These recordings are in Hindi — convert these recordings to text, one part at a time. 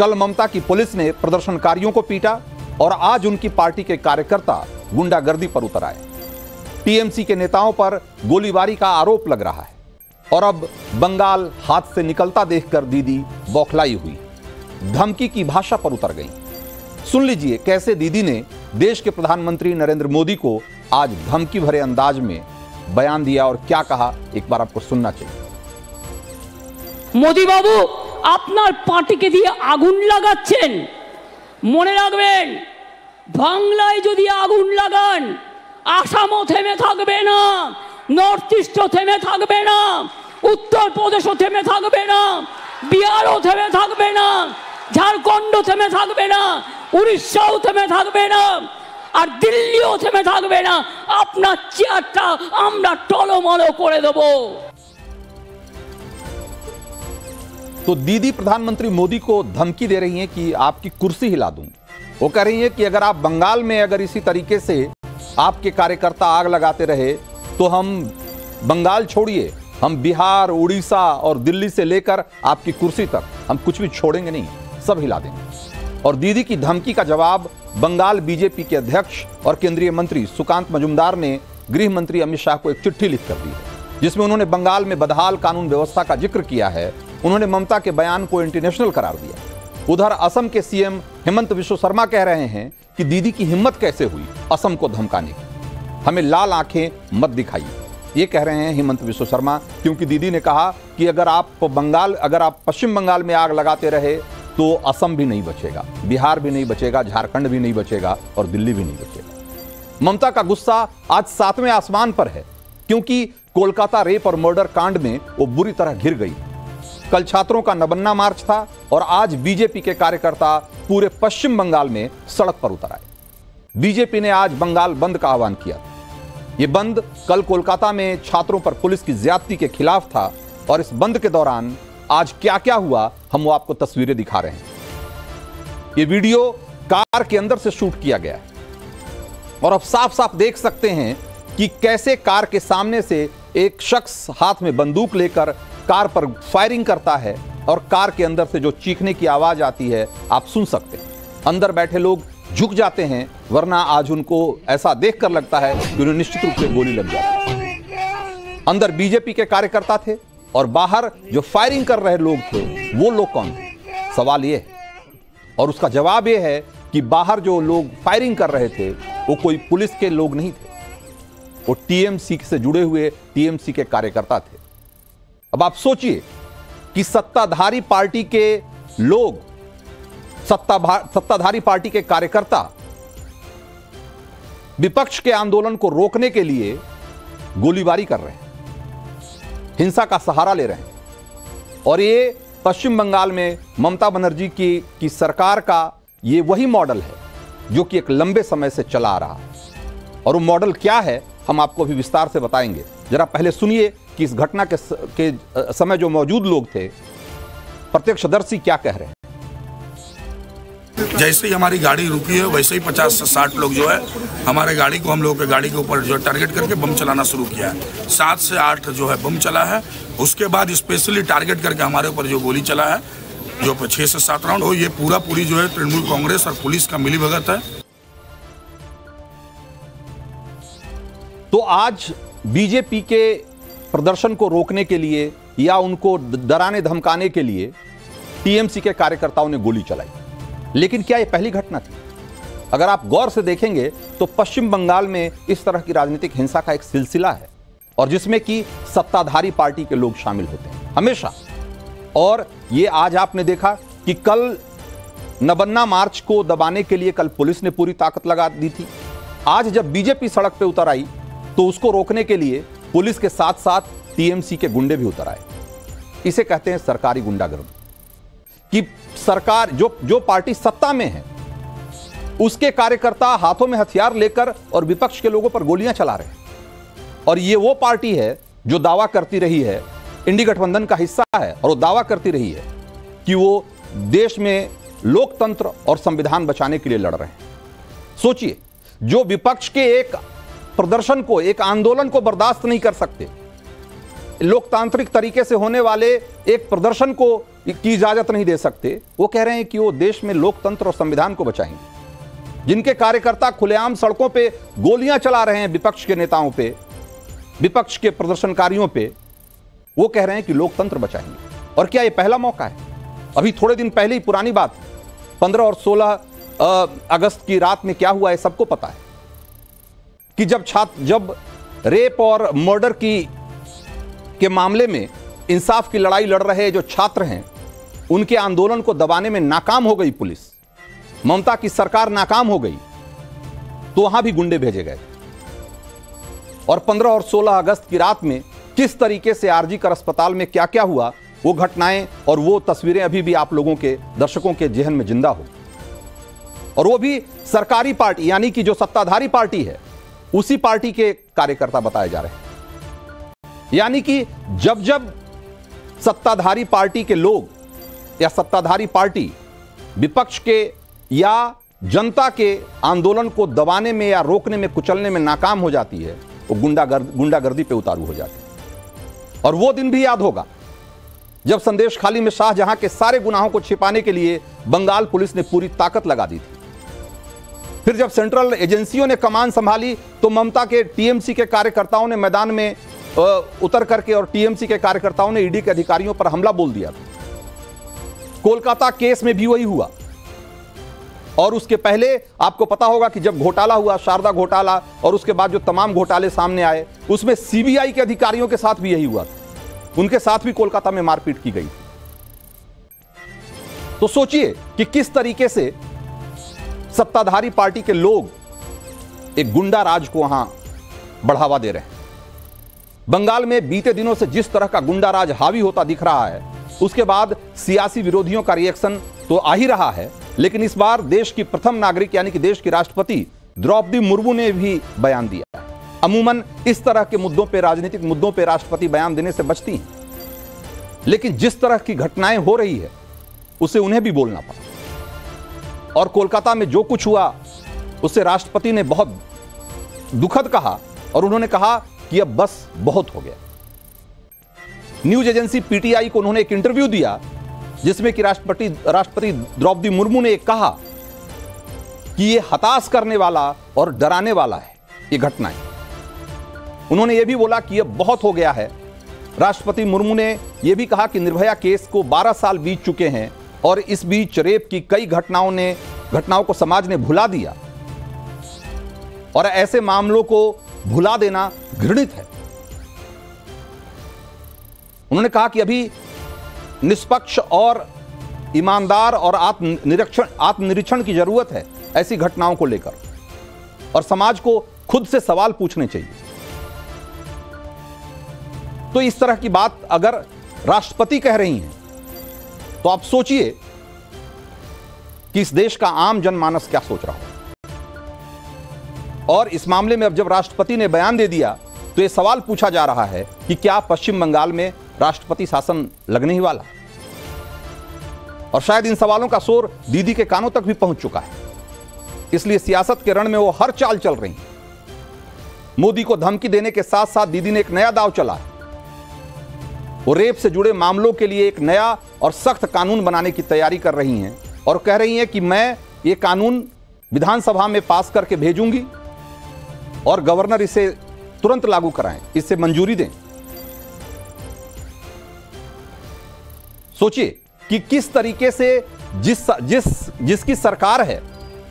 कल ममता की पुलिस ने प्रदर्शनकारियों को पीटा और आज उनकी पार्टी के कार्यकर्ता गुंडागर्दी पर उतर आए। टीएमसी के नेताओं पर गोलीबारी का आरोप लग रहा है और अब बंगाल हाथ से निकलता देखकर दीदी बौखलाई हुई, धमकी की भाषा पर उतर गई। सुन लीजिए कैसे दीदी ने देश के प्रधानमंत्री नरेंद्र मोदी को आज धमकी भरे अंदाज में बयान दिया और क्या कहा, एक बार आपको सुनना चाहिए। मोदी बाबू আপনার পার্টিকে দিয়ে আগুন লাগাচ্ছেন, মনে রাখবেন বাংলায় যদি আগুন লাগান আসামও থেমে থাকবে না, নর্থ ইস্টও থেমে থাকবে না, উত্তরপ্রদেশও থেমে থাকবে না, বিহারও থেমে থাকবে না, ঝাড়খণ্ডও থেমে থাকবে না, উড়িষ্যাও থেমে থাকবে না, আর দিল্লিও থেমে থাকবে না। আপনার চেয়ারটা আমরা টলমল করে দেব। तो दीदी प्रधानमंत्री मोदी को धमकी दे रही हैं कि आपकी कुर्सी हिला दूं। वो कह रही हैं कि अगर आप बंगाल में अगर इसी तरीके से आपके कार्यकर्ता आग लगाते रहे तो हम बंगाल छोड़िए, हम बिहार, उड़ीसा और दिल्ली से लेकर आपकी कुर्सी तक हम कुछ भी छोड़ेंगे नहीं, सब हिला देंगे। और दीदी की धमकी का जवाब बंगाल बीजेपी के अध्यक्ष और केंद्रीय मंत्री सुकांत मजुमदार ने गृह मंत्री अमित शाह को एक चिट्ठी लिखकर दी है, जिसमें उन्होंने बंगाल में बदहाल कानून व्यवस्था का जिक्र किया है। उन्होंने ममता के बयान को इंटरनेशनल करार दिया। उधर असम के सीएम हेमंत बिश्व शर्मा कह रहे हैं कि दीदी की हिम्मत कैसे हुई असम को धमकाने की, हमें लाल आंखें मत दिखाइए, ये कह रहे हैं हेमंत बिश्व शर्मा, क्योंकि दीदी ने कहा कि अगर आप पश्चिम बंगाल में आग लगाते रहे तो असम भी नहीं बचेगा, बिहार भी नहीं बचेगा, झारखंड भी नहीं बचेगा और दिल्ली भी नहीं बचेगा। ममता का गुस्सा आज 7वें आसमान पर है, क्योंकि कोलकाता रेप और मर्डर कांड में वो बुरी तरह घिर गई। कल छात्रों का नबन्ना मार्च था और आज बीजेपी के कार्यकर्ता पूरे पश्चिम बंगाल में सड़क पर उतर आए। बीजेपी ने आज बंगाल बंद का आह्वान किया। यह बंद कल कोलकाता में छात्रों पर पुलिस की ज्यादती के खिलाफ था और इस बंद के दौरान आज क्या क्या हुआ हम वो आपको तस्वीरें दिखा रहे हैं। यह वीडियो कार के अंदर से शूट किया गया है और अब साफ साफ देख सकते हैं कि कैसे कार के सामने से एक शख्स हाथ में बंदूक लेकर कार पर फायरिंग करता है और कार के अंदर से जो चीखने की आवाज आती है आप सुन सकते हैं। अंदर बैठे लोग झुक जाते हैं, वरना आज उनको ऐसा देखकर लगता है कि उन्हें निश्चित रूप से गोली लग जाती है। अंदर बीजेपी के कार्यकर्ता थे और बाहर जो फायरिंग कर रहे लोग थे वो लोग कौन थे, सवाल ये है। और उसका जवाब ये है कि बाहर जो लोग फायरिंग कर रहे थे वो कोई पुलिस के लोग नहीं थे, वो टीएमसी से जुड़े हुए टीएमसी के कार्यकर्ता थे। अब आप सोचिए कि सत्ताधारी पार्टी के लोग, सत्ताधारी पार्टी के कार्यकर्ता विपक्ष के आंदोलन को रोकने के लिए गोलीबारी कर रहे हैं, हिंसा का सहारा ले रहे हैं। और ये पश्चिम बंगाल में ममता बनर्जी की सरकार का ये वही मॉडल है जो कि एक लंबे समय से चला आ रहा है। और वो मॉडल क्या है हम आपको अभी विस्तार से बताएंगे। जरा पहले सुनिए कि इस घटना के समय जो मौजूद लोग थे, प्रत्यक्षदर्शी क्या कह रहे हैं। जैसे ही हमारी गाड़ी रुकी है वैसे ही 50 से 60 लोग जो है हमारे गाड़ी को, हम लोगों के गाड़ी के ऊपर जो टारगेट करके बम चलाना शुरू किया है। 7 से 8 जो है बम चला है। उसके बाद स्पेशली टारगेट करके हमारे ऊपर जो गोली चला है, जो 6 से 7 राउंड हो, ये पूरी जो है तृणमूल कांग्रेस और पुलिस का मिलीभगत है। तो आज बीजेपी के प्रदर्शन को रोकने के लिए या उनको डराने धमकाने के लिए टीएमसी के कार्यकर्ताओं ने गोली चलाई। लेकिन क्या यह पहली घटना थी? अगर आप गौर से देखेंगे तो पश्चिम बंगाल में इस तरह की राजनीतिक हिंसा का एक सिलसिला है और जिसमें कि सत्ताधारी पार्टी के लोग शामिल होते हैं हमेशा। और यह आज आपने देखा कि कल नबन्ना मार्च को दबाने के लिए कल पुलिस ने पूरी ताकत लगा दी थी। आज जब बीजेपी सड़क पर उतर आई तो उसको रोकने के लिए पुलिस के साथ साथ टीएमसी के गुंडे भी उतर आए। इसे कहते हैं सरकारी गुंडागर्दी। कि सरकार जो पार्टी सत्ता में है उसके कार्यकर्ता हाथों में हथियार लेकर और विपक्ष के लोगों पर गोलियां चला रहे हैं। और ये वो पार्टी है जो दावा करती रही है, इंडी गठबंधन का हिस्सा है, और वो दावा करती रही है कि वो देश में लोकतंत्र और संविधान बचाने के लिए लड़ रहे हैं। सोचिए, जो विपक्ष के एक प्रदर्शन को, एक आंदोलन को बर्दाश्त नहीं कर सकते, लोकतांत्रिक तरीके से होने वाले एक प्रदर्शन को की इजाजत नहीं दे सकते। वो कह रहे हैं कि वो देश में लोकतंत्र और संविधान को बचाएंगे। जिनके कार्यकर्ता खुलेआम सड़कों पे गोलियां चला रहे हैं विपक्ष के नेताओं पे, विपक्ष के प्रदर्शनकारियों पे, वो कह रहे हैं कि लोकतंत्र बचाएंगे। और क्या ये पहला मौका है? अभी थोड़े दिन पहले ही पुरानी बात, 15 और 16 अगस्त की रात में क्या हुआ है सबको पता है कि जब रेप और मर्डर के मामले में इंसाफ की लड़ाई लड़ रहे जो छात्र हैं, उनके आंदोलन को दबाने में नाकाम हो गई पुलिस, ममता की सरकार नाकाम हो गई, तो वहां भी गुंडे भेजे गए। और 15 और 16 अगस्त की रात में किस तरीके से आरजी कर अस्पताल में क्या क्या हुआ, वो घटनाएं और वो तस्वीरें अभी भी आप लोगों के, दर्शकों के जेहन में जिंदा हो। और वो भी सरकारी पार्टी, यानी कि जो सत्ताधारी पार्टी है, उसी पार्टी के कार्यकर्ता बताए जा रहे हैं। यानी कि जब सत्ताधारी पार्टी के लोग या सत्ताधारी पार्टी विपक्ष के या जनता के आंदोलन को दबाने में या रोकने में, कुचलने में नाकाम हो जाती है, वो गुंडागर्दी पे उतारू हो जाती है। और वो दिन भी याद होगा जब संदेशखाली में शाहजहां के सारे गुनाहों को छिपाने के लिए बंगाल पुलिस ने पूरी ताकत लगा दी थी। फिर जब सेंट्रल एजेंसियों ने कमान संभाली तो ममता के टीएमसी के कार्यकर्ताओं ने मैदान में उतर करके और टीएमसी के कार्यकर्ताओं ने ईडी के अधिकारियों पर हमला बोल दिया था। कोलकाता केस में भी वही हुआ। और उसके पहले आपको पता होगा कि जब घोटाला हुआ, शारदा घोटाला, और उसके बाद जो तमाम घोटाले सामने आए, उसमें सीबीआई के अधिकारियों के साथ भी यही हुआ था। उनके साथ भी कोलकाता में मारपीट की गई। तो सोचिए कि किस तरीके से सत्ताधारी पार्टी के लोग एक गुंडा राज को वहां बढ़ावा दे रहे हैं। बंगाल में बीते दिनों से जिस तरह का गुंडा राज हावी होता दिख रहा है, उसके बाद सियासी विरोधियों का रिएक्शन तो आ ही रहा है, लेकिन इस बार देश की प्रथम नागरिक यानी कि देश की राष्ट्रपति द्रौपदी मुर्मू ने भी बयान दिया है। अमूमन इस तरह के मुद्दों पे, राजनीतिक मुद्दों पे राष्ट्रपति बयान देने से बचती हैं, लेकिन जिस तरह की घटनाएं हो रही है उसे उन्हें भी बोलना पड़ा। और कोलकाता में जो कुछ हुआ उससे राष्ट्रपति ने बहुत दुखद कहा और उन्होंने कहा कि अब बस बहुत हो गया। न्यूज एजेंसी पीटीआई को उन्होंने एक इंटरव्यू दिया जिसमें कि राष्ट्रपति द्रौपदी मुर्मू ने कहा कि यह हताश करने वाला और डराने वाला है ये घटनाएं। उन्होंने यह भी बोला कि यह बहुत हो गया है। राष्ट्रपति मुर्मू ने यह भी कहा कि निर्भया केस को 12 साल बीत चुके हैं और इस बीच रेप की कई घटनाओं को समाज ने भुला दिया और ऐसे मामलों को भुला देना घृणित है। उन्होंने कहा कि अभी निष्पक्ष और ईमानदार और आत्मनिरीक्षण की जरूरत है ऐसी घटनाओं को लेकर, और समाज को खुद से सवाल पूछने चाहिए। तो इस तरह की बात अगर राष्ट्रपति कह रही हैं तो आप सोचिए कि इस देश का आम जनमानस क्या सोच रहा हो। और इस मामले में अब जब राष्ट्रपति ने बयान दे दिया तो यह सवाल पूछा जा रहा है कि क्या पश्चिम बंगाल में राष्ट्रपति शासन लगने ही वाला है। और शायद इन सवालों का शोर दीदी के कानों तक भी पहुंच चुका है, इसलिए सियासत के रण में वो हर चाल चल रही है। मोदी को धमकी देने के साथ साथ दीदी ने एक नया दांव चला है। वो रेप से जुड़े मामलों के लिए एक नया और सख्त कानून बनाने की तैयारी कर रही हैं और कह रही हैं कि मैं ये कानून विधानसभा में पास करके भेजूंगी और गवर्नर इसे तुरंत लागू कराएं, इसे मंजूरी दें। सोचिए कि किस तरीके से जिसकी सरकार है,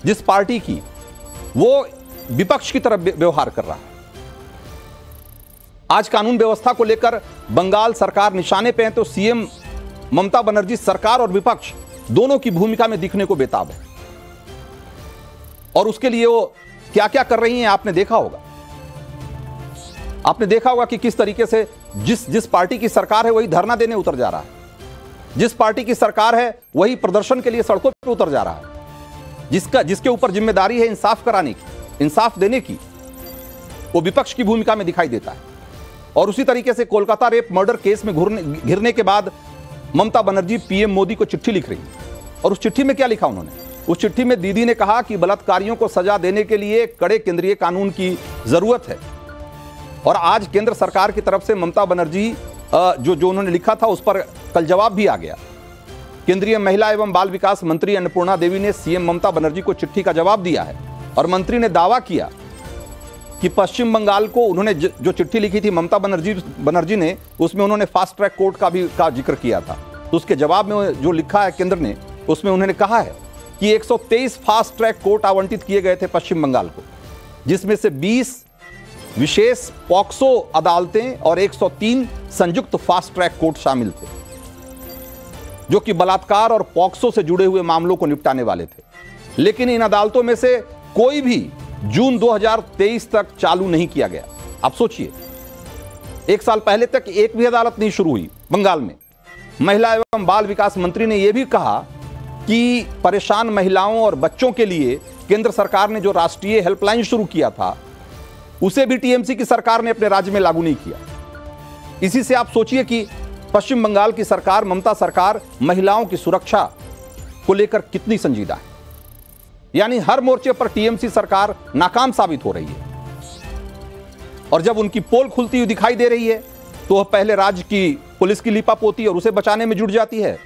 जिस पार्टी की, वो विपक्ष की तरफ व्यवहार कर रहा है। आज कानून व्यवस्था को लेकर बंगाल सरकार निशाने पे है तो सीएम ममता बनर्जी सरकार और विपक्ष दोनों की भूमिका में दिखने को बेताब है। और उसके लिए वो क्या क्या कर रही हैं आपने देखा होगा। आपने देखा होगा कि किस तरीके से जिस पार्टी की सरकार है वही धरना देने उतर जा रहा है, जिस पार्टी की सरकार है वही प्रदर्शन के लिए सड़कों पर उतर जा रहा है। जिसके ऊपर जिम्मेदारी है इंसाफ कराने की, इंसाफ देने की, वो विपक्ष की भूमिका में दिखाई देता है। और उसी तरीके से कोलकाता रेप मर्डर केस में घिरने के बाद ममता बनर्जी पीएम मोदी को चिट्ठी लिख रही है। और उस चिट्ठी में क्या लिखा उन्होंने? उस चिट्ठी में दीदी ने कहा कि बलात्कारियों को सजा देने के लिए कड़े केंद्रीय कानून की जरूरत है। और आज केंद्र सरकार की तरफ से ममता बनर्जी जो उन्होंने लिखा था उस पर कल जवाब भी आ गया केंद्रीय महिला एवं बाल विकास मंत्री अन्नपूर्णा देवी ने सीएम ममता बनर्जी को चिट्ठी का जवाब दिया है और मंत्री ने दावा किया कि पश्चिम बंगाल को उन्होंने जो चिट्ठी लिखी थी ममता बनर्जी ने, उसमें उन्होंने फास्ट ट्रैक कोर्ट का जिक्र किया था। तो उसके जवाब में जो लिखा है केंद्र ने, उसमें उन्होंने कहा है कि 123 फास्ट ट्रैक कोर्ट आवंटित किए गए थे पश्चिम बंगाल को, जिसमें से 20 विशेष पॉक्सो अदालतें और 103 संयुक्त फास्ट ट्रैक कोर्ट शामिल थे, जो कि बलात्कार और पॉक्सो से जुड़े हुए मामलों को निपटाने वाले थे। लेकिन इन अदालतों में से कोई भी जून 2023 तक चालू नहीं किया गया। आप सोचिए, एक साल पहले तक एक भी अदालत नहीं शुरू हुई बंगाल में। महिला एवं बाल विकास मंत्री ने यह भी कहा कि परेशान महिलाओं और बच्चों के लिए केंद्र सरकार ने जो राष्ट्रीय हेल्पलाइन शुरू किया था, उसे भी टीएमसी की सरकार ने अपने राज्य में लागू नहीं किया। इसी से आप सोचिए कि पश्चिम बंगाल की सरकार, ममता सरकार, महिलाओं की सुरक्षा को लेकर कितनी संजीदा है। यानी हर मोर्चे पर टीएमसी सरकार नाकाम साबित हो रही है। और जब उनकी पोल खुलती हुई दिखाई दे रही है तो वह पहले राज्य की पुलिस की लीपापोती और उसे बचाने में जुट जाती है,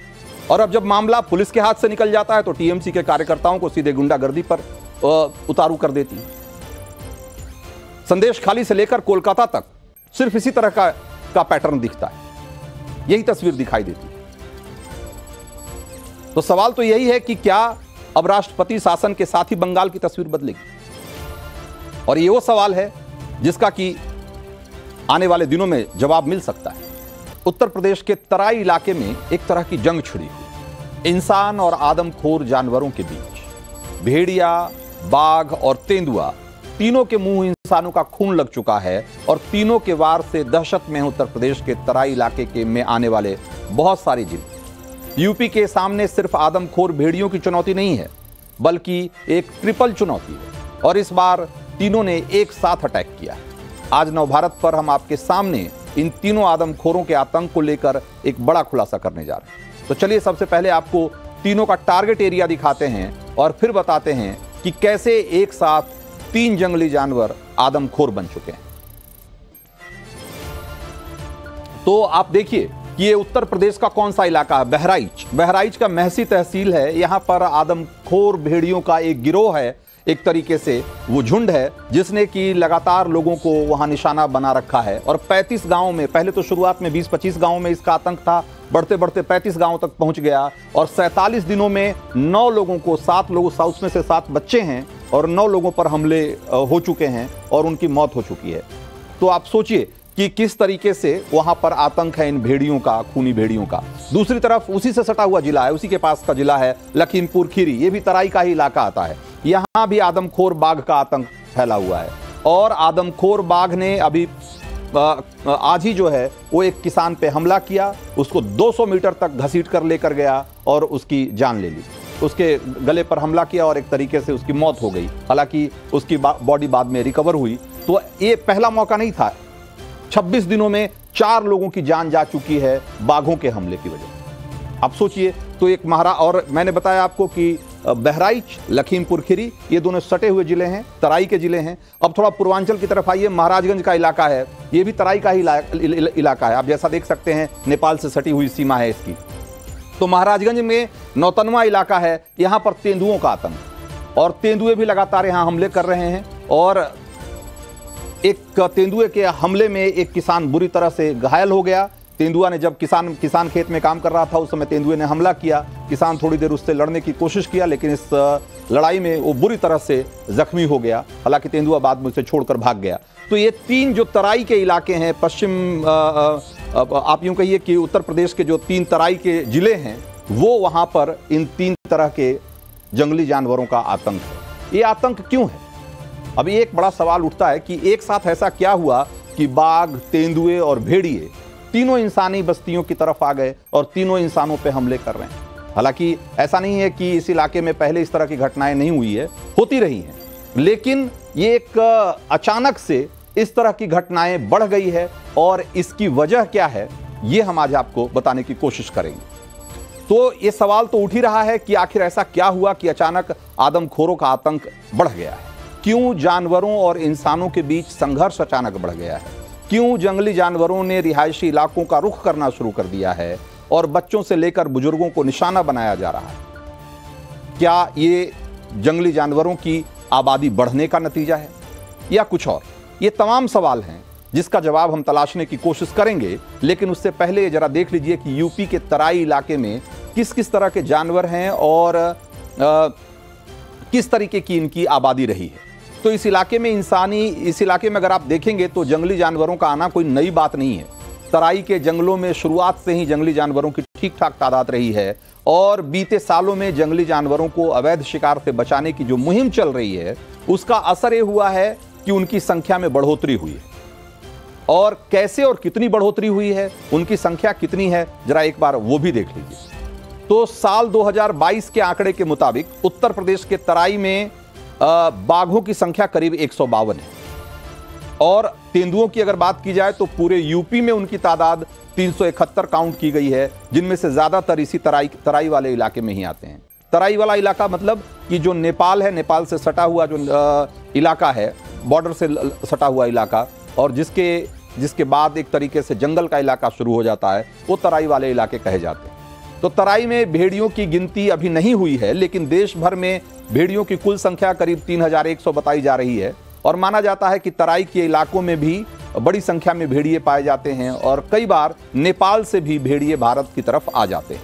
और अब जब मामला पुलिस के हाथ से निकल जाता है तो टीएमसी के कार्यकर्ताओं को सीधे गुंडागर्दी पर उतारू कर देती है। संदेश खाली से लेकर कोलकाता तक सिर्फ इसी तरह का पैटर्न दिखता है, यही तस्वीर दिखाई देती है। तो सवाल तो यही है कि क्या अब राष्ट्रपति शासन के साथ ही बंगाल की तस्वीर बदलेगी? और ये वो सवाल है जिसका कि आने वाले दिनों में जवाब मिल सकता है। उत्तर प्रदेश के तराई इलाके में एक तरह की जंग छिड़ी हुई, इंसान और आदमखोर जानवरों के बीच। भेड़िया, बाघ और तेंदुआ, तीनों के मुंह इंसानों का खून लग चुका है और तीनों के वार से दहशत में उत्तर प्रदेश के तराई इलाके में आने वाले बहुत सारे जिले। यूपी के सामने सिर्फ आदमखोर भेड़ियों की चुनौती नहीं है, बल्कि एक ट्रिपल चुनौती है, और इस बार तीनों ने एक साथ अटैक किया है। आज नवभारत पर हम आपके सामने इन तीनों आदमखोरों के आतंक को लेकर एक बड़ा खुलासा करने जा रहे हैं। तो चलिए सबसे पहले आपको तीनों का टारगेट एरिया दिखाते हैं और फिर बताते हैं कि कैसे एक साथ 3 जंगली जानवर आदमखोर बन चुके हैं। तो आप देखिए कि ये उत्तर प्रदेश का कौन सा इलाका है? बहराइच का महसी तहसील है। यहां पर आदमखोर भेड़ियों का एक गिरोह है, एक तरीके से वो झुंड है, जिसने कि लगातार लोगों को वहां निशाना बना रखा है। और 35 गांवों में, पहले तो शुरुआत में 20-25 गांवों में इसका आतंक था, बढ़ते बढ़ते 35 गांवों तक पहुंच गया। और 47 दिनों में 9 लोगों को, 7 लोग, उसमें से 7 बच्चे हैं, और 9 लोगों पर हमले हो चुके हैं और उनकी मौत हो चुकी है। तो आप सोचिए कि किस तरीके से वहां पर आतंक है इन भेड़ियों का, खूनी भेड़ियों का। दूसरी तरफ उसी से सटा हुआ जिला है, उसी के पास का जिला है लखीमपुर खीरी। ये भी तराई का ही इलाका आता है। यहां भी आदमखोर बाघ का आतंक फैला हुआ है, और आदमखोर बाघ ने अभी आज ही जो है वो एक किसान पे हमला किया, उसको 200 मीटर तक घसीट कर लेकर गया और उसकी जान ले ली। उसके गले पर हमला किया और एक तरीके से उसकी मौत हो गई। हालांकि उसकी बॉडी बाद में रिकवर हुई। तो ये पहला मौका नहीं था। 26 दिनों में 4 लोगों की जान जा चुकी है बाघों के हमले की वजह। आप सोचिए, तो एक और मैंने बताया आपको कि बहराइच, लखीमपुर खीरी, ये दोनों सटे हुए जिले हैं, तराई के जिले हैं। अब थोड़ा पूर्वांचल की तरफ आइए, महाराजगंज का इलाका है, ये भी तराई का ही इलाका है। आप जैसा देख सकते हैं नेपाल से सटी हुई सीमा है इसकी। तो महाराजगंज में नौतनवा इलाका है, यहां पर तेंदुओं का आतंक, और तेंदुए भी लगातार यहां हमले कर रहे हैं। और एक तेंदुए के हमले में एक किसान बुरी तरह से घायल हो गया। तेंदुआ ने, जब किसान खेत में काम कर रहा था, उस समय तेंदुए ने हमला किया। किसान थोड़ी देर उससे लड़ने की कोशिश किया, लेकिन इस लड़ाई में वो बुरी तरह से जख्मी हो गया। हालांकि तेंदुआ बाद में उसे छोड़कर भाग गया। तो ये 3 जो तराई के इलाके हैं, पश्चिम, आप यूं कहिए कि उत्तर प्रदेश के जो 3 तराई के जिले हैं, वो वहां पर इन 3 तरह के जंगली जानवरों का आतंक है। ये आतंक क्यों है? अभी एक बड़ा सवाल उठता है कि एक साथ ऐसा क्या हुआ कि बाघ, तेंदुए और भेड़िए तीनों इंसानी बस्तियों की तरफ आ गए और तीनों इंसानों पे हमले कर रहे हैं। हालांकि ऐसा नहीं है कि इस इलाके में पहले इस तरह की घटनाएं नहीं हुई है, होती रही हैं, लेकिन ये एक अचानक से इस तरह की घटनाएं बढ़ गई है। और इसकी वजह क्या है, ये हम आज आपको बताने की कोशिश करेंगे। तो ये सवाल तो उठ ही रहा है कि आखिर ऐसा क्या हुआ कि अचानक आदमखोरों का आतंक बढ़ गया है? क्यों जानवरों और इंसानों के बीच संघर्ष अचानक बढ़ गया है? क्यों जंगली जानवरों ने रिहायशी इलाकों का रुख करना शुरू कर दिया है? और बच्चों से लेकर बुजुर्गों को निशाना बनाया जा रहा है। क्या ये जंगली जानवरों की आबादी बढ़ने का नतीजा है या कुछ और? ये तमाम सवाल हैं जिसका जवाब हम तलाशने की कोशिश करेंगे, लेकिन उससे पहले जरा देख लीजिए कि यूपी के तराई इलाके में किस किस तरह के जानवर हैं और किस तरीके की इनकी आबादी रही है। तो इस इलाके में अगर आप देखेंगे तो जंगली जानवरों का आना कोई नई बात नहीं है। तराई के जंगलों में शुरुआत से ही जंगली जानवरों की ठीक ठाक तादाद रही है और बीते सालों में जंगली जानवरों को अवैध शिकार से बचाने की जो मुहिम चल रही है उसका असर ये हुआ है कि उनकी संख्या में बढ़ोतरी हुई है। और कैसे और कितनी बढ़ोतरी हुई है, उनकी संख्या कितनी है, जरा एक बार वो भी देख लीजिए। तो साल 2022 के आंकड़े के मुताबिक उत्तर प्रदेश के तराई में बाघों की संख्या करीब 152 है और तेंदुओं की अगर बात की जाए तो पूरे यूपी में उनकी तादाद 371 काउंट की गई है, जिनमें से ज्यादातर इसी तराई वाले इलाके में ही आते हैं। तराई वाला इलाका मतलब कि जो नेपाल है, नेपाल से सटा हुआ जो इलाका है, बॉर्डर से सटा हुआ इलाका, और जिसके बाद एक तरीके से जंगल का इलाका शुरू हो जाता है, वो तराई वाले इलाके कहे जाते हैं। तो तराई में भेड़ियों की गिनती अभी नहीं हुई है, लेकिन देश भर में भेड़ियों की कुल संख्या करीब 3100 बताई जा रही है और माना जाता है कि तराई के इलाकों में भी बड़ी संख्या में भेड़िए पाए जाते हैं और कई बार नेपाल से भी भेड़िए भारत की तरफ आ जाते हैं।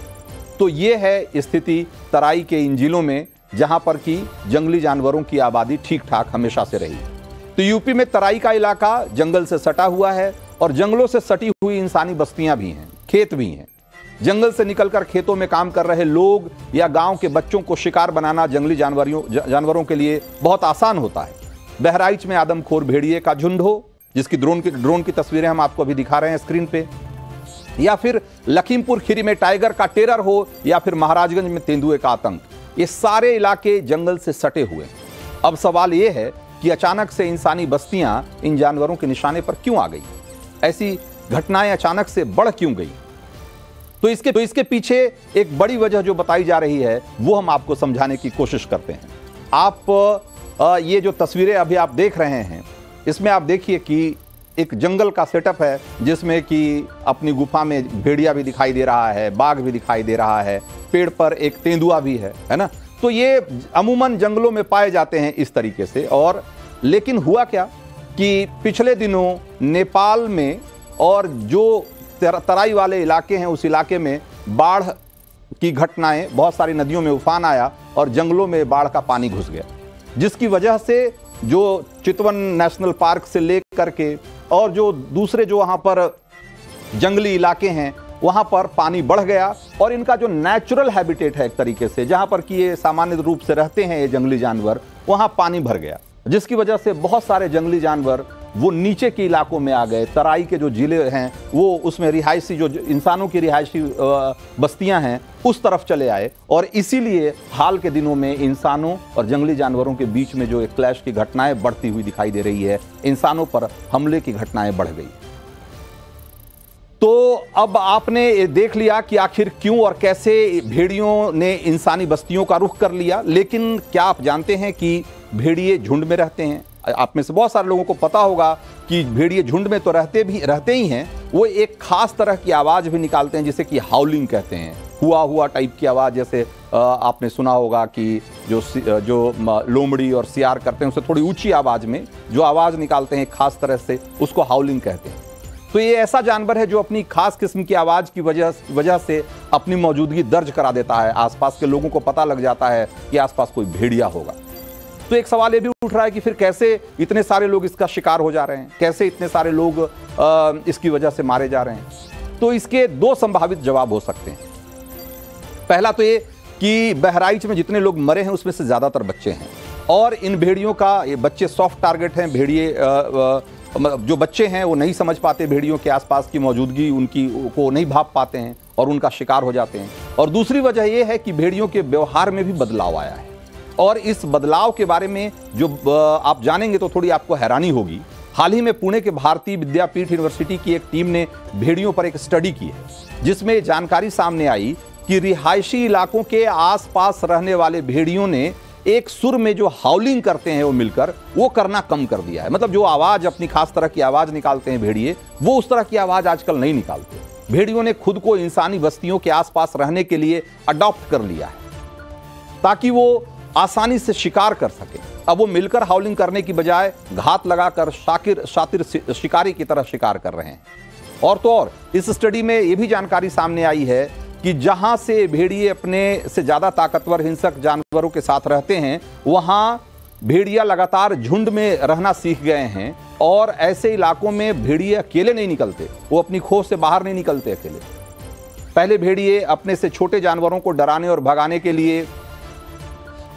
तो ये है स्थिति तराई के इन जिलों में जहां पर कि जंगली जानवरों की आबादी ठीक ठाक हमेशा से रही। तो यूपी में तराई का इलाका जंगल से सटा हुआ है और जंगलों से सटी हुई इंसानी बस्तियां भी हैं, खेत भी हैं। जंगल से निकलकर खेतों में काम कर रहे लोग या गांव के बच्चों को शिकार बनाना जंगली जानवरों के लिए बहुत आसान होता है। बहराइच में आदमखोर भेड़िए का झुंड हो, जिसकी ड्रोन की तस्वीरें हम आपको अभी दिखा रहे हैं स्क्रीन पे, या फिर लखीमपुर खीरी में टाइगर का टेरर हो, या फिर महाराजगंज में तेंदुए का आतंक, ये सारे इलाके जंगल से सटे हुए। अब सवाल यह है कि अचानक से इंसानी बस्तियां इन जानवरों के निशाने पर क्यों आ गई? ऐसी घटनाएं अचानक से बढ़ क्यों गई? तो इसके पीछे एक बड़ी वजह जो बताई जा रही है वो हम आपको समझाने की कोशिश करते हैं। आप ये जो तस्वीरें अभी आप देख रहे हैं, इसमें आप देखिए कि एक जंगल का सेटअप है जिसमें कि अपनी गुफा में भेड़िया भी दिखाई दे रहा है, बाघ भी दिखाई दे रहा है, पेड़ पर एक तेंदुआ भी है ना। तो ये अमूमन जंगलों में पाए जाते हैं इस तरीके से। और लेकिन हुआ क्या कि पिछले दिनों नेपाल में और जो तराई वाले इलाके हैं उस इलाके में बाढ़ की घटनाएं, बहुत सारी नदियों में उफान आया और जंगलों में बाढ़ का पानी घुस गया, जिसकी वजह से जो चितवन नेशनल पार्क से लेकर के और जो दूसरे जो वहां पर जंगली इलाके हैं वहां पर पानी बढ़ गया और इनका जो नेचुरल हैबिटेट है एक तरीके से, जहां पर कि ये सामान्य रूप से रहते हैं ये जंगली जानवर, वहां पानी भर गया, जिसकी वजह से बहुत सारे जंगली जानवर वो नीचे के इलाकों में आ गए। तराई के जो जिले हैं वो उसमें रिहायशी जो इंसानों की रिहायशी बस्तियां हैं उस तरफ चले आए और इसीलिए हाल के दिनों में इंसानों और जंगली जानवरों के बीच में जो एक क्लैश की घटनाएं बढ़ती हुई दिखाई दे रही है, इंसानों पर हमले की घटनाएं बढ़ गई। तो अब आपने देख लिया कि आखिर क्यों और कैसे भेड़ियों ने इंसानी बस्तियों का रुख कर लिया। लेकिन क्या आप जानते हैं कि भेड़िए झुंड में रहते हैं? आप में से बहुत सारे लोगों को पता होगा कि भेड़िए झुंड में तो रहते ही हैं, वो एक खास तरह की आवाज भी निकालते हैं जिसे कि हाउलिंग कहते हैं, हुआ टाइप की आवाज। जैसे आपने सुना होगा कि जो लोमड़ी और सियार करते हैं उससे थोड़ी ऊंची आवाज में जो आवाज निकालते हैं खास तरह से, उसको हाउलिंग कहते हैं। तो ये ऐसा जानवर है जो अपनी खास किस्म की आवाज की वजह से अपनी मौजूदगी दर्ज करा देता है। आसपास के लोगों को पता लग जाता है कि आसपास कोई भेड़िया होगा। तो एक सवाल ये भी उठ रहा है कि फिर कैसे इतने सारे लोग इसका शिकार हो जा रहे हैं, कैसे इतने सारे लोग इसकी वजह से मारे जा रहे हैं? तो इसके दो संभावित जवाब हो सकते हैं। पहला तो ये कि बहराइच में जितने लोग मरे हैं उसमें से ज्यादातर बच्चे हैं और इन भेड़ियों का ये बच्चे सॉफ्ट टारगेट हैं। भेड़िए जो बच्चे हैं वो नहीं समझ पाते भेड़ियों के आसपास की मौजूदगी, उनकी को नहीं भाप पाते हैं और उनका शिकार हो जाते हैं। और दूसरी वजह यह है कि भेड़ियों के व्यवहार में भी बदलाव आया है और इस बदलाव के बारे में जो आप जानेंगे तो थोड़ी आपको हैरानी होगी। हाल ही में पुणे के भारतीय विद्यापीठ यूनिवर्सिटी की एक टीम ने भेड़ियों पर एक स्टडी की है जिसमें जानकारी सामने आई कि रिहायशी इलाकों के आसपास रहने वाले भेड़ियों ने एक सुर में जो हाउलिंग करते हैं वो मिलकर वो करना कम कर दिया है। मतलब जो आवाज अपनी खास तरह की आवाज निकालते हैं भेड़िए, वो उस तरह की आवाज आजकल नहीं निकालते। भेड़ियों ने खुद को इंसानी बस्तियों के आसपास रहने के लिए अडॉप्ट कर लिया है ताकि वो आसानी से शिकार कर सके। अब वो मिलकर हाउलिंग करने की बजाय घात लगाकर शातिर शिकारी की तरह शिकार कर रहे हैं। और तो और इस स्टडी में यह भी जानकारी सामने आई है कि जहां से भेड़िए अपने से ज्यादा ताकतवर हिंसक जानवरों के साथ रहते हैं, वहां भेड़िया लगातार झुंड में रहना सीख गए हैं और ऐसे इलाकों में भेड़िए अकेले नहीं निकलते, वो अपनी खोज से बाहर नहीं निकलते अकेले। पहले भेड़िए अपने से छोटे जानवरों को डराने और भगाने के लिए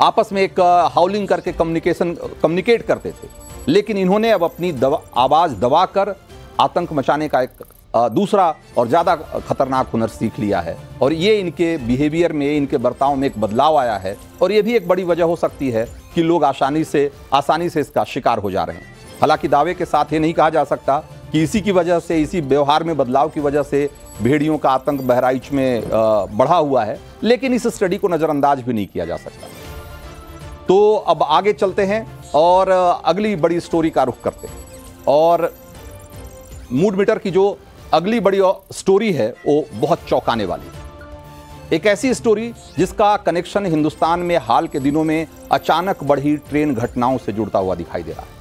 आपस में एक हाउलिंग करके कम्युनिकेट करते थे, लेकिन इन्होंने अब अपनी आवाज दबाकर आतंक मचाने का एक दूसरा और ज्यादा खतरनाक हुनर सीख लिया है। और ये इनके बिहेवियर में, इनके बर्ताव में एक बदलाव आया है और ये भी एक बड़ी वजह हो सकती है कि लोग आसानी से इसका शिकार हो जा रहे हैं। हालांकि दावे के साथ ये नहीं कहा जा सकता कि इसी की वजह से, इसी व्यवहार में बदलाव की वजह से भेड़ियों का आतंक बहराइच में बढ़ा हुआ है, लेकिन इस स्टडी को नजरअंदाज भी नहीं किया जा सकता। तो अब आगे चलते हैं और अगली बड़ी स्टोरी का रुख करते हैं। और मूड मीटर की जो अगली बड़ी स्टोरी है वो बहुत चौंकाने वाली है। एक ऐसी स्टोरी जिसका कनेक्शन हिंदुस्तान में हाल के दिनों में अचानक बढ़ी ट्रेन घटनाओं से जुड़ता हुआ दिखाई दे रहा है।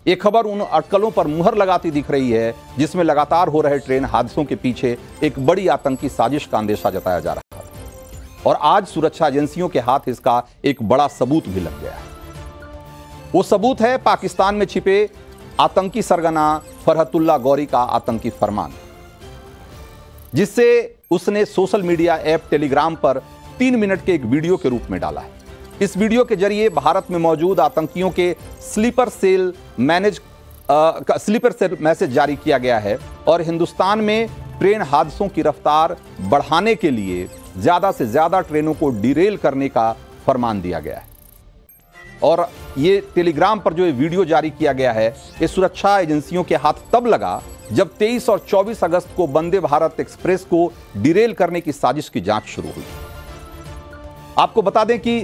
ये खबर उन अटकलों पर मुहर लगाती दिख रही है जिसमें लगातार हो रहे ट्रेन हादसों के पीछे एक बड़ी आतंकी साजिश का अंदेशा जताया जा रहा था। और आज सुरक्षा एजेंसियों के हाथ इसका एक बड़ा सबूत भी लग गया है। वो सबूत है पाकिस्तान में छिपे आतंकी सरगना फरहतुल्ला गौरी का आतंकी फरमान, जिससे उसने सोशल मीडिया ऐप टेलीग्राम पर 3 मिनट के एक वीडियो के रूप में डाला है। इस वीडियो के जरिए भारत में मौजूद आतंकियों के स्लीपर सेल मैसेज जारी किया गया है और हिंदुस्तान में ट्रेन हादसों की रफ्तार बढ़ाने के लिए ज्यादा से ज्यादा ट्रेनों को डिरेल करने का फरमान दिया गया है। और ये टेलीग्राम पर जो ये वीडियो जारी किया गया है, ये सुरक्षा एजेंसियों के हाथ तब लगा जब 23 और 24 अगस्त को वंदे भारत एक्सप्रेस को डिरेल करने की साजिश की जांच शुरू हुई। आपको बता दें कि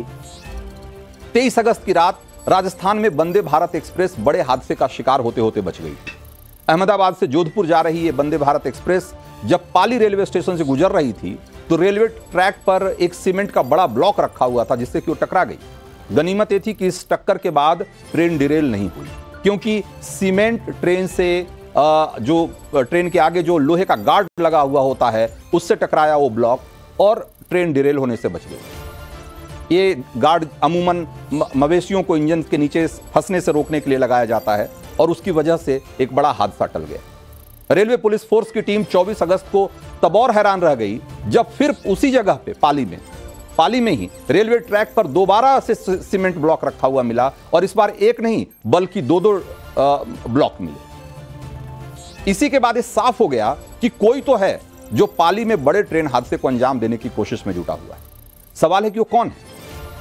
23 अगस्त की रात राजस्थान में वंदे भारत एक्सप्रेस बड़े हादसे का शिकार होते होते बच गई। अहमदाबाद से जोधपुर जा रही ये वंदे भारत एक्सप्रेस जब पाली रेलवे स्टेशन से गुजर रही थी तो रेलवे ट्रैक पर एक सीमेंट का बड़ा ब्लॉक रखा हुआ था जिससे कि वो टकरा गई। गनीमत ये थी कि इस टक्कर के बाद ट्रेन डिरेल नहीं हुई, क्योंकि सीमेंट ट्रेन से जो ट्रेन के आगे जो लोहे का गार्ड लगा हुआ होता है उससे टकराया वो ब्लॉक और ट्रेन डिरेल होने से बच गई। ये गार्ड अमूमन मवेशियों को इंजन के नीचे फंसने से रोकने के लिए लगाया जाता है और उसकी वजह से एक बड़ा हादसा टल गया। रेलवे पुलिस फोर्स की टीम 24 अगस्त को तब और हैरान रह गई जब फिर उसी जगह पे पाली में ही रेलवे ट्रैक पर दोबारा से सीमेंट ब्लॉक रखा हुआ मिला और इस बार एक नहीं बल्कि दो ब्लॉक मिले। इसी के बाद ये साफ हो गया कि कोई तो है जो पाली में बड़े ट्रेन हादसे को अंजाम देने की कोशिश में जुटा हुआ है। सवाल है कि वो कौन है?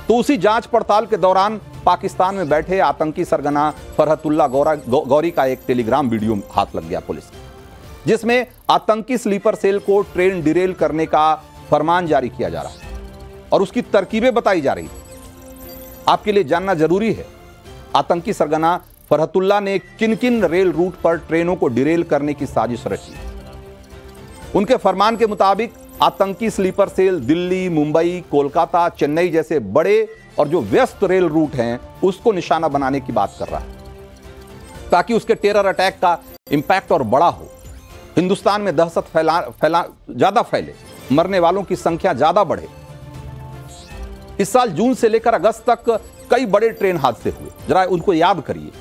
तो उसी जांच पड़ताल के दौरान पाकिस्तान में बैठे आतंकी सरगना फरहतुल्ला गौरी का एक टेलीग्राम वीडियो हाथ लग गया पुलिस, जिसमें आतंकी स्लीपर सेल को ट्रेन डिरेल करने का फरमान जारी किया जा रहा है और उसकी तरकीबें बताई जा रही है। आपके लिए जानना जरूरी है आतंकी सरगना फरहतुल्ला ने किन किन रेल रूट पर ट्रेनों को डिरेल करने की साजिश रची। उनके फरमान के मुताबिक आतंकी स्लीपर सेल दिल्ली, मुंबई, कोलकाता, चेन्नई जैसे बड़े और जो व्यस्त रेल रूट हैं उसको निशाना बनाने की बात कर रहा है ताकि उसके टेरर अटैक का इंपैक्ट और बड़ा हो, हिंदुस्तान में दहशत ज्यादा फैले, मरने वालों की संख्या ज्यादा बढ़े। इस साल जून से लेकर अगस्त तक कई बड़े ट्रेन हादसे हुए, जरा उनको याद करिए।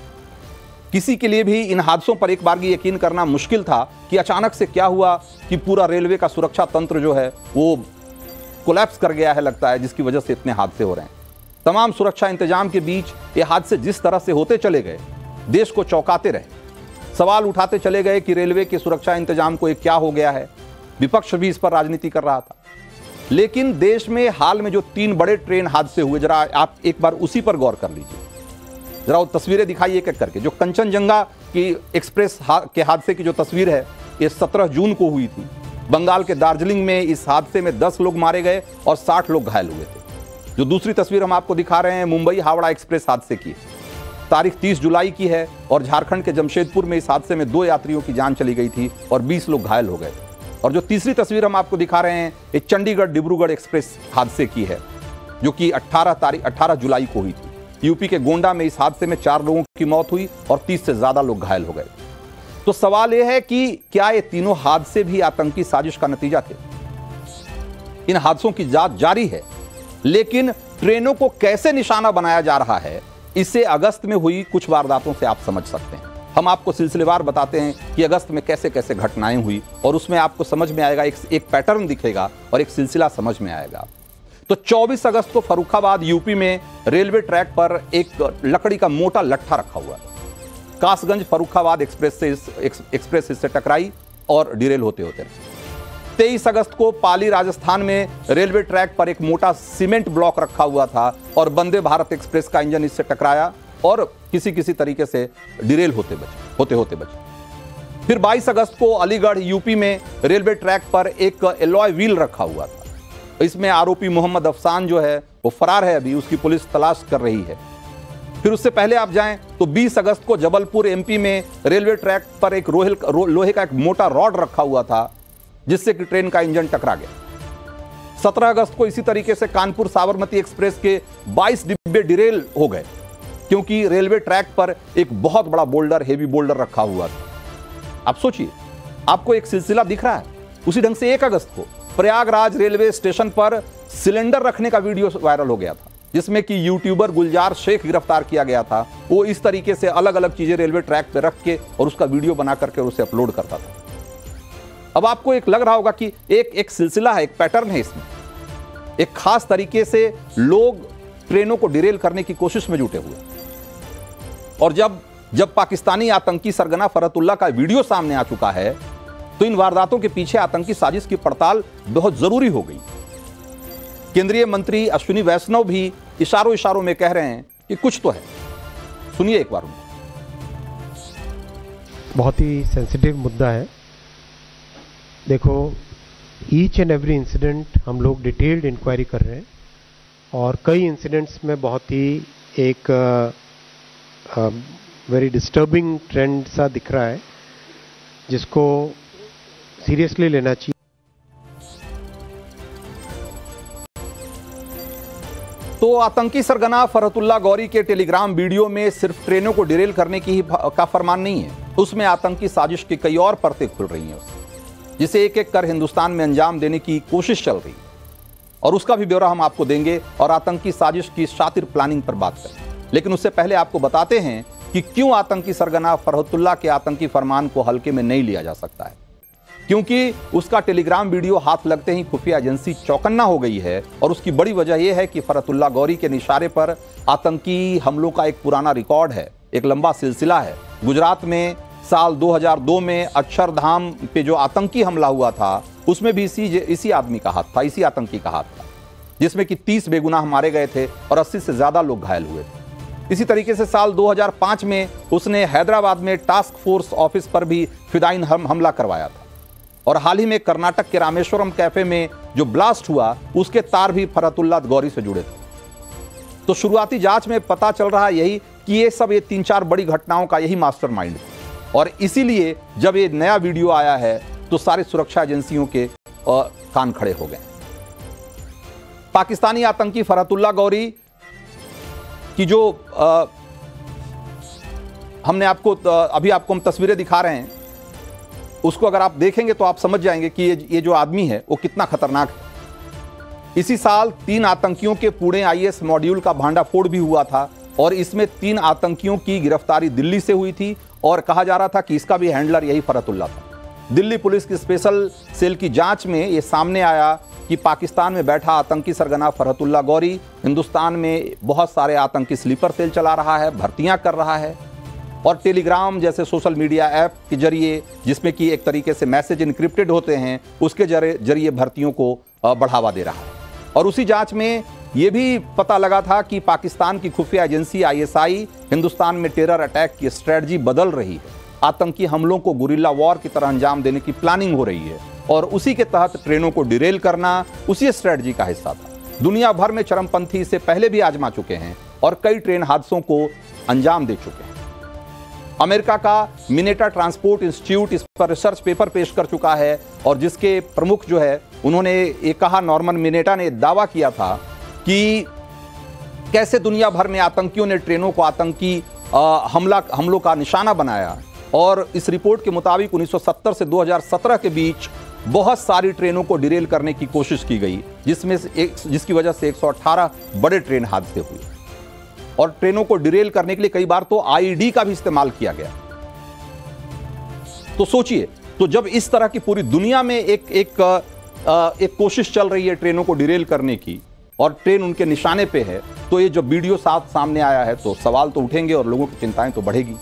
किसी के लिए भी इन हादसों पर एक बार भी यकीन करना मुश्किल था कि अचानक से क्या हुआ कि पूरा रेलवे का सुरक्षा तंत्र जो है वो कोलैप्स कर गया है, लगता है, जिसकी वजह से इतने हादसे हो रहे हैं। तमाम सुरक्षा इंतजाम के बीच ये हादसे जिस तरह से होते चले गए, देश को चौंकाते रहे। सवाल उठाते चले गए कि रेलवे के सुरक्षा इंतजाम को ये क्या हो गया है। विपक्ष भी इस पर राजनीति कर रहा था। लेकिन देश में हाल में जो 3 बड़े ट्रेन हादसे हुए, जरा आप एक बार उसी पर गौर कर लीजिए। जरा वो तस्वीरें दिखाइए एक एक करके। जो कंचनजंगा की एक्सप्रेस के हादसे की जो तस्वीर है, ये 17 जून को हुई थी। बंगाल के दार्जिलिंग में इस हादसे में 10 लोग मारे गए और 60 लोग घायल हुए थे। जो दूसरी तस्वीर हम आपको दिखा रहे हैं मुंबई हावड़ा एक्सप्रेस हादसे की, तारीख 30 जुलाई की है और झारखंड के जमशेदपुर में इस हादसे में 2 यात्रियों की जान चली गई थी और 20 लोग घायल हो गए। और जो तीसरी तस्वीर हम आपको दिखा रहे हैं ये चंडीगढ़ डिब्रूगढ़ एक्सप्रेस हादसे की है, जो कि 18 जुलाई को हुई थी। यूपी के गोंडा में इस हादसे में 4 लोगों की मौत हुई और 30 से ज्यादा लोग घायल हो गए। तो सवाल यह है कि क्या ये तीनों हादसे भी आतंकी साजिश का नतीजा थे? इन हादसों की जांच जारी है, लेकिन ट्रेनों को कैसे निशाना बनाया जा रहा है, इसे अगस्त में हुई कुछ वारदातों से आप समझ सकते हैं। हम आपको सिलसिलेवार बताते हैं कि अगस्त में कैसे कैसे घटनाएं हुई और उसमें आपको समझ में आएगा, एक पैटर्न दिखेगा और एक सिलसिला समझ में आएगा। तो 24 अगस्त को फर्रुखाबाद यूपी में रेलवे ट्रैक पर एक लकड़ी का मोटा लट्ठा रखा हुआ है। कासगंज फर्रुखाबाद एक्सप्रेस इससे टकराई और डिरेल होते होते 23 अगस्त को पाली राजस्थान में रेलवे ट्रैक पर एक मोटा सीमेंट ब्लॉक रखा हुआ था और वंदे भारत एक्सप्रेस का इंजन इससे टकराया और किसी तरीके से डिरेल होते बचे। फिर 22 अगस्त को अलीगढ़ यूपी में रेलवे ट्रैक पर एक एलॉय व्हील रखा हुआ था। इसमें आरोपी मोहम्मद अफसान जो है वो फरार है, अभी उसकी पुलिस तलाश कर रही है। फिर उससे पहले आप जाएं तो 20 अगस्त को जबलपुर एमपी में रेलवे ट्रैक पर एक लोहे का एक मोटा रॉड रखा हुआ था जिससे कि ट्रेन का इंजन टकरा गया। 17 अगस्त को इसी तरीके से कानपुर साबरमती एक्सप्रेस के 22 डिब्बे डिरेल हो गए क्योंकि रेलवे ट्रैक पर एक बहुत बड़ा बोल्डर, हेवी बोल्डर रखा हुआ था। आप सोचिए, आपको एक सिलसिला दिख रहा है। उसी ढंग से 1 अगस्त को प्रयागराज रेलवे स्टेशन पर सिलेंडर रखने का वीडियो वायरल हो गया था जिसमें कि यूट्यूबर गुलजार शेख गिरफ्तार किया गया था। वो इस तरीके से अलग अलग चीजें रेलवे ट्रैक पर रख के और उसका वीडियो बना करके उसे अपलोड करता था। अब आपको एक लग रहा होगा कि एक सिलसिला है, एक पैटर्न है इसमें। एक खास तरीके से लोग ट्रेनों को डिरेल करने की कोशिश में जुटे हुए और जब पाकिस्तानी आतंकी सरगना फरहतुल्लाह का वीडियो सामने आ चुका है तो इन वारदातों के पीछे आतंकी साजिश की पड़ताल बहुत जरूरी हो गई। केंद्रीय मंत्री अश्विनी वैष्णव भी इशारों में कह रहे हैं कि कुछ तो है। सुनिए एक बार। बहुत ही सेंसिटिव मुद्दा है। देखो, ईच एंड एवरी इंसिडेंट हम लोग डिटेल्ड इंक्वायरी कर रहे हैं और कई इंसिडेंट्स में बहुत ही एक वेरी डिस्टर्बिंग ट्रेंड सा दिख रहा है जिसको सीरियसली लेना चाहिए। तो आतंकी सरगना फरहतुल्लाह गौरी के टेलीग्राम वीडियो में सिर्फ ट्रेनों को डिरेल करने की ही का फरमान नहीं है, उसमें आतंकी साजिश की कई और परतें खुल रही हैं जिसे एक एक कर हिंदुस्तान में अंजाम देने की कोशिश चल रही है और उसका भी ब्यौरा हम आपको देंगे और आतंकी साजिश की शातिर प्लानिंग पर बात करेंगे। लेकिन उससे पहले आपको बताते हैं कि क्यों आतंकी सरगना फरहतुल्लाह के आतंकी फरमान को हल्के में नहीं लिया जा सकता है। क्योंकि उसका टेलीग्राम वीडियो हाथ लगते ही खुफिया एजेंसी चौकन्ना हो गई है और उसकी बड़ी वजह यह है कि फरहतुल्लाह गौरी के निशाने पर आतंकी हमलों का एक पुराना रिकॉर्ड है, एक लंबा सिलसिला है। गुजरात में साल 2002 में अक्षरधाम पे जो आतंकी हमला हुआ था उसमें भी इसी आदमी का हाथ था, इसी आतंकी का हाथ था, जिसमें कि 30 बेगुनाह मारे गए थे और 80 से ज्यादा लोग घायल हुए थे। इसी तरीके से साल 2005 में उसने हैदराबाद में टास्क फोर्स ऑफिस पर भी फिदाइन हमला करवाया था और हाल ही में कर्नाटक के रामेश्वरम कैफे में जो ब्लास्ट हुआ उसके तार भी फरहतुल्लाह गौरी से जुड़े थे। तो शुरुआती जांच में पता चल रहा है यही कि ये 3-4 बड़ी घटनाओं का यही मास्टरमाइंड है और इसीलिए जब ये नया वीडियो आया है तो सारी सुरक्षा एजेंसियों के कान खड़े हो गए। पाकिस्तानी आतंकी फरहतुल्लाह गौरी की जो हमने आपको अभी आपको हम तस्वीरें दिखा रहे हैं उसको अगर आप देखेंगे तो आप समझ जाएंगे कि ये जो आदमी है वो कितना खतरनाक है। इसी साल 3 आतंकियों के पुणे आईएस मॉड्यूल का भांडाफोड़ भी हुआ था और इसमें 3 आतंकियों की गिरफ्तारी दिल्ली से हुई थी और कहा जा रहा था कि इसका भी हैंडलर यही फरहतुल्लाह था। दिल्ली पुलिस की स्पेशल सेल की जांच में यह सामने आया कि पाकिस्तान में बैठा आतंकी सरगना फरहतुल्लाह गौरी हिंदुस्तान में बहुत सारे आतंकी स्लीपर सेल चला रहा है, भर्तियां कर रहा है और टेलीग्राम जैसे सोशल मीडिया ऐप के जरिए, जिसमें कि एक तरीके से मैसेज इनक्रिप्टेड होते हैं, उसके जरिए भर्तियों को बढ़ावा दे रहा है। और उसी जांच में यह भी पता लगा था कि पाकिस्तान की खुफिया एजेंसी ISI हिंदुस्तान में टेरर अटैक की स्ट्रेटजी बदल रही है, आतंकी हमलों को गुरिल्ला वॉर की तरह अंजाम देने की प्लानिंग हो रही है और उसी के तहत ट्रेनों को डिरेल करना उसी स्ट्रेटजी का हिस्सा था। दुनिया भर में चरमपंथी इसे पहले भी आजमा चुके हैं और कई ट्रेन हादसों को अंजाम दे चुके हैं। अमेरिका का मिनेटा ट्रांसपोर्ट इंस्टीट्यूट इस पर रिसर्च पेपर पेश कर चुका है और जिसके प्रमुख जो है उन्होंने ये कहा, नॉर्मन मिनेटा ने दावा किया था कि कैसे दुनिया भर में आतंकियों ने ट्रेनों को आतंकी हमलों का निशाना बनाया। और इस रिपोर्ट के मुताबिक 1970 से 2017 के बीच बहुत सारी ट्रेनों को डिरेल करने की कोशिश की गई, जिसकी वजह से 118 बड़े ट्रेन हादसे हुए और ट्रेनों को डिरेल करने के लिए कई बार तो आईईडी का भी इस्तेमाल किया गया। तो सोचिए, तो जब इस तरह की पूरी दुनिया में एक कोशिश चल रही है ट्रेनों को डिरेल करने की और ट्रेन उनके निशाने पे है, तो ये जब वीडियो सामने आया है तो सवाल तो उठेंगे और लोगों की चिंताएं तो बढ़ेगी।